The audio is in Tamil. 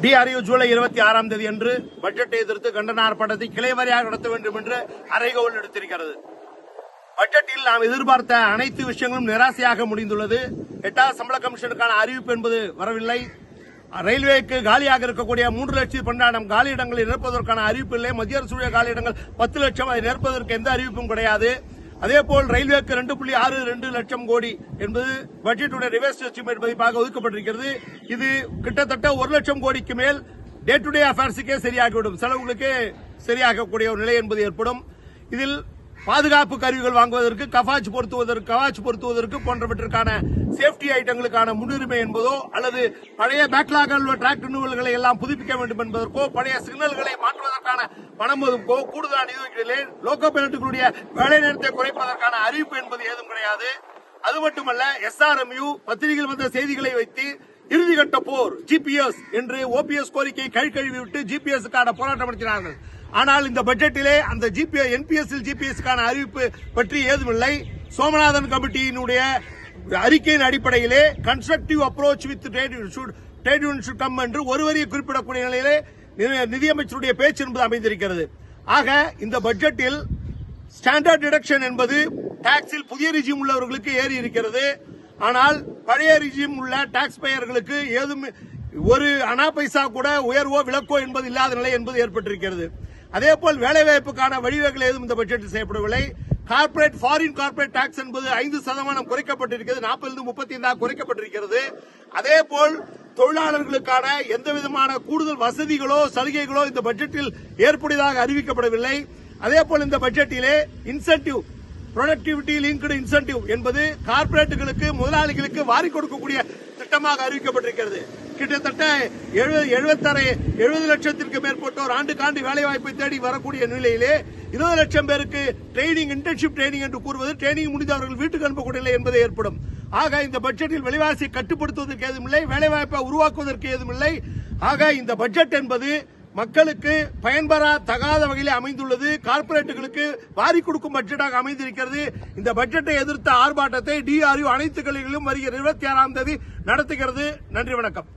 DRU ஜூலை 26ஆம் தேதி அன்று பட்ஜெட்டை எதிர்த்து கண்டன ஆர்ப்பாட்டத்தை கிளை வாரியாக நடத்த வேண்டும் என்று அறைகோல் எடுத்திருக்கிறது. பட்ஜெட்டில் நாம் எதிர்பார்த்த அனைத்து விஷயங்களும் நிராசையாக முடிந்துள்ளது. 8வது சம்பள கமிஷனுக்கான அறிவிப்பு என்பது வரவில்லை. ரயில்வேக்கு காலியாக இருக்கக்கூடிய 3,12,000 காலியிடங்களை நிரப்புவதற்கான அறிவிப்பு இல்லை. மத்திய அரசுடைய காலியிடங்கள் 10 லட்சம், அதை நிரப்புவதற்கு எந்த அறிவிப்பும் கிடையாது. அதேபோல் ரயில்வேக்கு 2.62 லட்சம் கோடி என்பது பட்ஜெட்டுடைய ரிவர்ஸ் எஸ்டிமேட் மதிப்பாக ஒதுக்கப்பட்டிருக்கிறது. இது கிட்டத்தட்ட 1 லட்சம் கோடிக்கு மேல் டே டு டே அஃபேர்ஸுக்கே சரியாகிவிடும், செலவுகளுக்கே சரியாகக்கூடிய ஒரு நிலை என்பது ஏற்படும். இதில் பாதுகாப்பு கருவிகள் வாங்குவதற்கு, கவாச் பொருத்துவதற்கு போன்றவற்றிற்கான சேஃப்டி ஐட்டங்களுக்கான முன்னுரிமை என்பதோ அல்லது பழைய பேக்லாக் டிராக் ரினிவல்களை எல்லாம் புதுப்பிக்க வேண்டும் என்பதற்கோ, பழைய சிக்னல்களை மாற்றுவதற்கான பணம் ஒதுக்கோ, கூடுதலான நிதி ஒதுக்கீடுகளில் லோக்கோ பைலட்டுகளுடைய வேலை நேரத்தை குறைப்பதற்கான அறிவிப்பு என்பது ஏதும் கிடையாது. அது மட்டுமல்ல, SRMU பத்திரிகையில் வந்த செய்திகளை வைத்து இறுதிக்கட்ட போர் GPS என்று OPS கோரிக்கையை கழுவி விட்டு GPSக்கான போராட்டம் நடத்தினார்கள். ஆனால் இந்த பட்ஜெட்டிலே அந்த NPS-க்கான அறிவிப்பு பற்றி ஏதுமில்லை. சோமநாதன் கமிட்டியினுடைய அறிக்கையின் அடிப்படையிலே constructive approach with trade union should come என்று ஒரு வரியை குறிப்பிடக்கூடிய நிலையிலே நிதியமைச்சருடைய பேச்சு என்பது அமைந்திருக்கிறது. ஆக இந்த பட்ஜெட்டில் ஸ்டாண்டர்ட் டிடக்ஷன் என்பது டாக்ஸில் புதிய ரிஜிம் உள்ளவர்களுக்கு ஏறி இருக்கிறது. ஆனால் பழைய ரிஜிம் உள்ள டாக்ஸ் பேயர்களுக்கு ஏதும் ஒரு அனா பைசா கூட உயர்வோ விலக்கோ என்பது இல்லாத நிலை என்பது ஏற்பட்டிருக்கிறது. அதேபோல் வேலைவாய்ப்புக்கான வழிவகைகள் ஏதும் இந்த பட்ஜெட்டில் செய்யப்படவில்லை. ஃபாரின் கார்பரேட் டாக்ஸ் என்பது 5% குறைக்கப்பட்டிருக்கிறது, 40 35 குறைக்கப்பட்டிருக்கிறது. அதேபோல் தொழிலாளர்களுக்கான எந்த விதமான கூடுதல் வசதிகளோ சலுகைகளோ இந்த பட்ஜெட்டில் ஏற்படுவதாக அறிவிக்கப்படவில்லை. அதேபோல் இந்த பட்ஜெட்டிலே இன்சென்டிவ், ப்ரொடக்டிவிட்டி லிங்க்டு இன்சென்டிவ் என்பது கார்பரேட்டுகளுக்கு, முதலாளிகளுக்கு வாரி கொடுக்கக்கூடிய திட்டமாக அறிவிக்கப்பட்டிருக்கிறது. கிட்டத்தட்ட 70 லட்சத்திற்கு மேற்பட்டோர் ஆண்டுக்காண்டு வேலைவாய்ப்பை தேடி வரக்கூடிய நிலையிலே 20 லட்சம் பேருக்கு ட்ரைனிங், இன்டர்ன்ஷிப் ட்ரைனிங் என்று கூறுவது ட்ரைனிங் முடிந்தவர்கள் வீட்டுக்கு அனுப்பக்கூடிய நிலை என்பது ஏற்படும். ஆக இந்த பட்ஜெட்டில் விலைவாசி கட்டுப்படுத்துவதற்கு ஏதுமில்லை, வேலைவாய்ப்பை உருவாக்குவதற்கு ஏதுமில்லை. ஆக இந்த பட்ஜெட் என்பது மக்களுக்கு பயன்பெறா தகாத வகையில் அமைந்துள்ளது. கார்பரேட்டுகளுக்கு வாரி கொடுக்கும் பட்ஜெட்டாக அமைந்திருக்கிறது. இந்த பட்ஜெட்டை எதிர்த்த ஆர்ப்பாட்டத்தை DRU அனைத்து கிளைகளிலும் வருகிற 26ஆம் தேதி நடத்துகிறது. நன்றி, வணக்கம்.